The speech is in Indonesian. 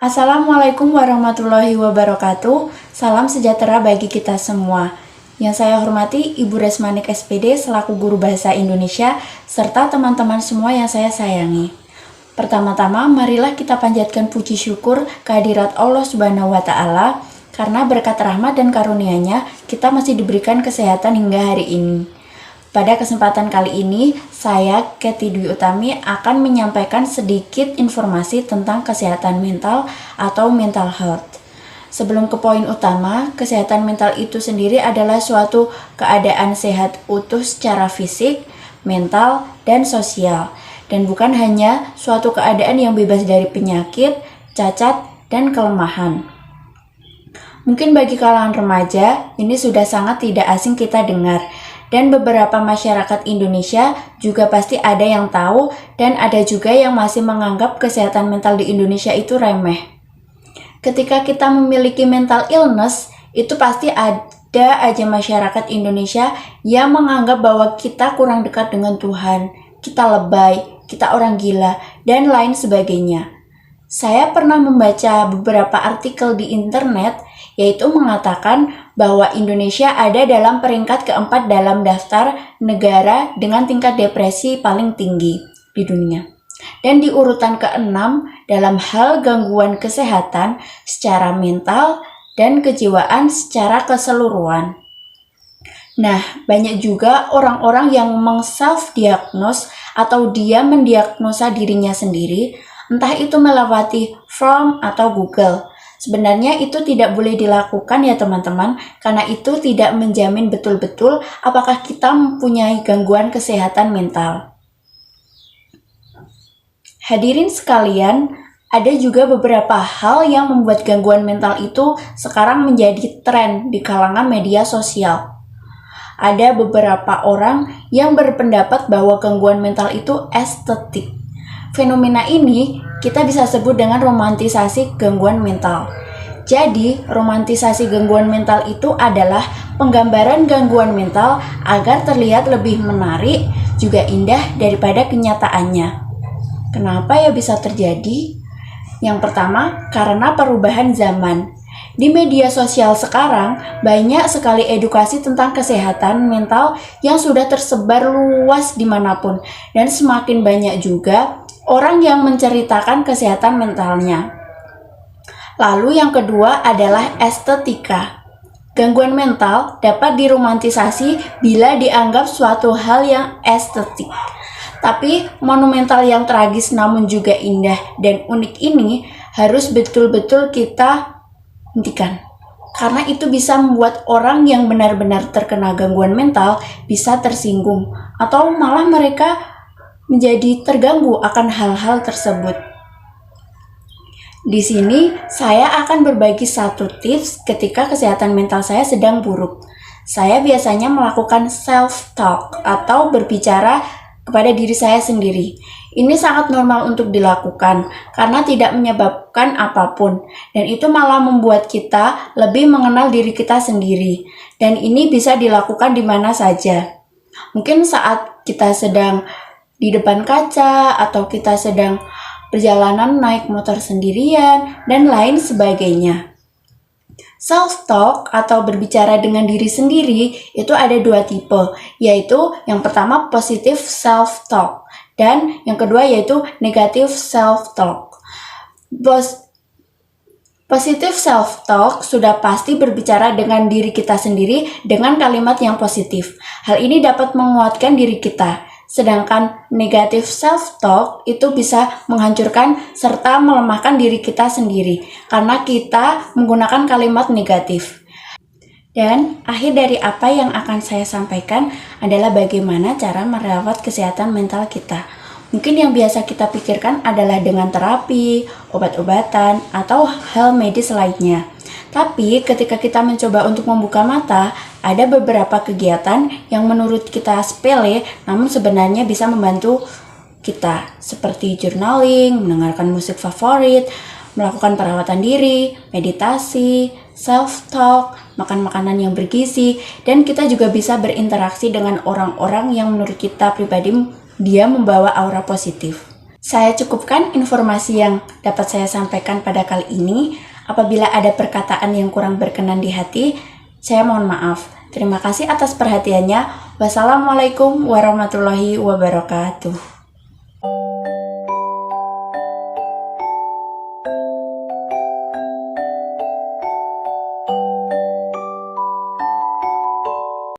Assalamualaikum warahmatullahi wabarakatuh. Salam sejahtera bagi kita semua. Yang saya hormati Ibu Resmanik SPD selaku Guru Bahasa Indonesia serta teman-teman semua yang saya sayangi. Pertama-tama, marilah kita panjatkan puji syukur kehadirat Allah Subhanahu wa Ta'ala karena berkat rahmat dan karunia-Nya kita masih diberikan kesehatan hingga hari ini. Pada kesempatan kali ini, saya, Kety Dwi Utami, akan menyampaikan sedikit informasi tentang kesehatan mental atau mental health. Sebelum ke poin utama, kesehatan mental itu sendiri adalah suatu keadaan sehat utuh secara fisik, mental, dan sosial. Dan bukan hanya suatu keadaan yang bebas dari penyakit, cacat, dan kelemahan. Mungkin bagi kalangan remaja, ini sudah sangat tidak asing kita dengar. Dan beberapa masyarakat Indonesia juga pasti ada yang tahu dan ada juga yang masih menganggap kesehatan mental di Indonesia itu remeh. Ketika kita memiliki mental illness, itu pasti ada aja masyarakat Indonesia yang menganggap bahwa kita kurang dekat dengan Tuhan, kita lebay, kita orang gila, dan lain sebagainya. Saya pernah membaca beberapa artikel di internet yaitu mengatakan bahwa Indonesia ada dalam peringkat keempat dalam daftar negara dengan tingkat depresi paling tinggi di dunia. Dan di urutan keenam dalam hal gangguan kesehatan secara mental dan kejiwaan secara keseluruhan. Nah, banyak juga orang-orang yang meng-self-diagnose atau dia mendiagnosa dirinya sendiri, entah itu melewati form atau Google. Sebenarnya itu tidak boleh dilakukan ya teman-teman, karena itu tidak menjamin betul-betul apakah kita mempunyai gangguan kesehatan mental. Hadirin sekalian, ada juga beberapa hal yang membuat gangguan mental itu sekarang menjadi tren di kalangan media sosial. Ada beberapa orang yang berpendapat bahwa gangguan mental itu estetik. Fenomena ini kita bisa sebut dengan romantisasi gangguan mental. Jadi, romantisasi gangguan mental itu adalah penggambaran gangguan mental agar terlihat lebih menarik, juga indah daripada kenyataannya. Kenapa ya bisa terjadi? Yang pertama, karena perubahan zaman. Di media sosial sekarang, banyak sekali edukasi tentang kesehatan mental yang sudah tersebar luas dimanapun. Dan semakin banyak juga orang yang menceritakan kesehatan mentalnya. Lalu yang kedua adalah estetika. Gangguan mental dapat diromantisasi bila dianggap suatu hal yang estetik. Tapi monumental yang tragis namun juga indah dan unik ini harus betul-betul kita hentikan. Karena itu bisa membuat orang yang benar-benar terkena gangguan mental bisa tersinggung atau malah mereka menjadi terganggu akan hal-hal tersebut. Di sini saya akan berbagi satu tips ketika kesehatan mental saya sedang buruk. Saya biasanya melakukan self-talk atau berbicara kepada diri saya sendiri. Ini sangat normal untuk dilakukan karena tidak menyebabkan apapun dan itu malah membuat kita lebih mengenal diri kita sendiri. Dan ini bisa dilakukan di mana saja. Mungkin saat kita sedang di depan kaca atau kita sedang perjalanan naik motor sendirian dan lain sebagainya. Self-talk atau berbicara dengan diri sendiri itu ada dua tipe, yaitu yang pertama positive self-talk dan yang kedua yaitu negative self-talk. Positive self-talk sudah pasti berbicara dengan diri kita sendiri dengan kalimat yang positif. Hal ini dapat menguatkan diri kita. Sedangkan negative self-talk itu bisa menghancurkan serta melemahkan diri kita sendiri karena kita menggunakan kalimat negatif. Dan akhir dari apa yang akan saya sampaikan adalah bagaimana cara merawat kesehatan mental kita. Mungkin yang biasa kita pikirkan adalah dengan terapi, obat-obatan, atau hal medis lainnya. Tapi ketika kita mencoba untuk membuka mata, ada beberapa kegiatan yang menurut kita sepele namun sebenarnya bisa membantu kita, seperti journaling, mendengarkan musik favorit, melakukan perawatan diri, meditasi, self-talk, makan makanan yang bergizi, dan kita juga bisa berinteraksi dengan orang-orang yang menurut kita pribadi dia membawa aura positif. Saya cukupkan informasi yang dapat saya sampaikan pada kali ini. Apabila ada perkataan yang kurang berkenan di hati, saya mohon maaf. Terima kasih atas perhatiannya. Wassalamualaikum warahmatullahi wabarakatuh.